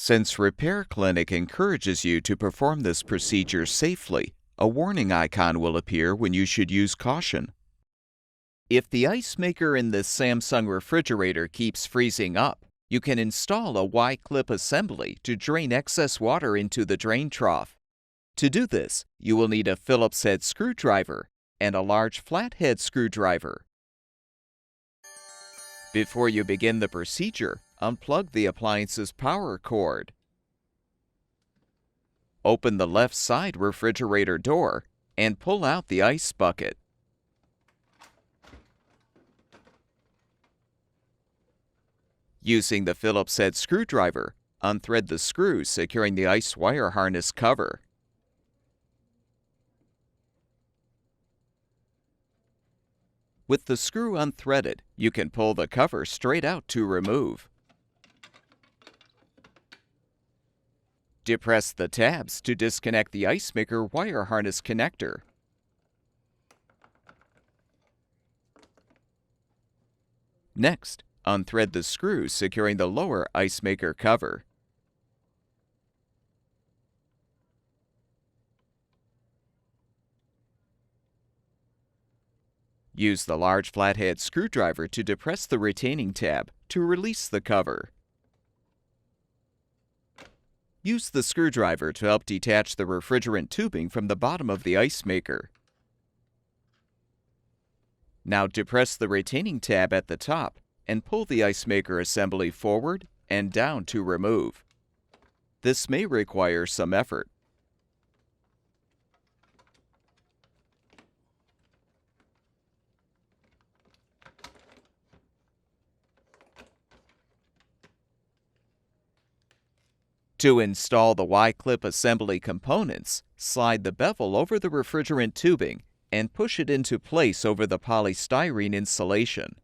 Since Repair Clinic encourages you to perform this procedure safely, a warning icon will appear when you should use caution. If the ice maker in this Samsung refrigerator keeps freezing up, you can install a Y-clip assembly to drain excess water into the drain trough. To do this, you will need a Phillips head screwdriver and a large flathead screwdriver. Before you begin the procedure, unplug the appliance's power cord. Open the left side refrigerator door and pull out the ice bucket. Using the Phillips head screwdriver, unthread the screw securing the ice wire harness cover. With the screw unthreaded, you can pull the cover straight out to remove. Depress the tabs to disconnect the Icemaker wire harness connector. Next, unthread the screw securing the lower Icemaker cover. Use the large flathead screwdriver to depress the retaining tab to release the cover. Use the screwdriver to help detach the refrigerant tubing from the bottom of the Icemaker. Now depress the retaining tab at the top and pull the Icemaker assembly forward and down to remove. This may require some effort. To install the Y-clip assembly components, slide the bevel over the refrigerant tubing and push it into place over the polystyrene insulation.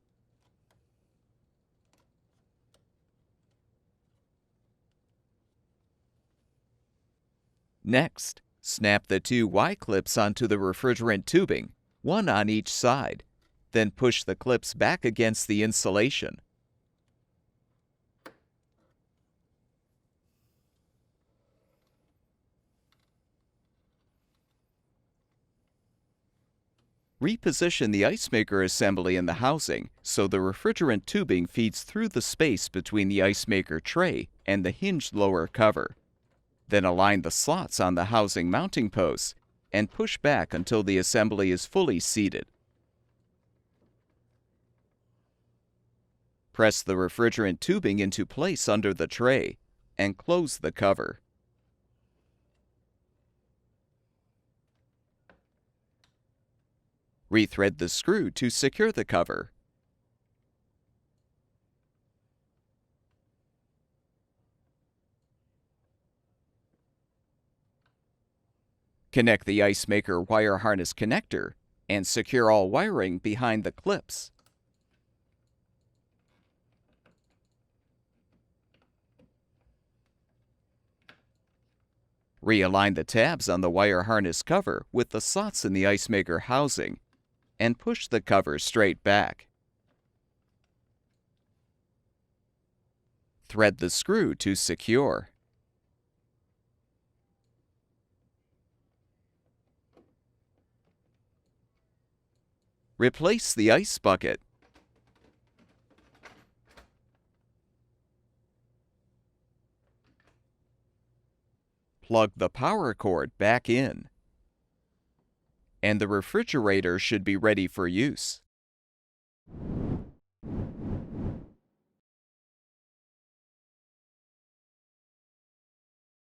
Next, snap the two Y-clips onto the refrigerant tubing, one on each side, then push the clips back against the insulation. Reposition the Icemaker assembly in the housing so the refrigerant tubing feeds through the space between the Icemaker tray and the hinged lower cover. Then align the slots on the housing mounting posts and push back until the assembly is fully seated. Press the refrigerant tubing into place under the tray and close the cover. Rethread the screw to secure the cover. Connect the Icemaker wire harness connector and secure all wiring behind the clips. Realign the tabs on the wire harness cover with the slots in the Icemaker housing and push the cover straight back. Thread the screw to secure. Replace the ice bucket. Plug the power cord back in. And the refrigerator should be ready for use.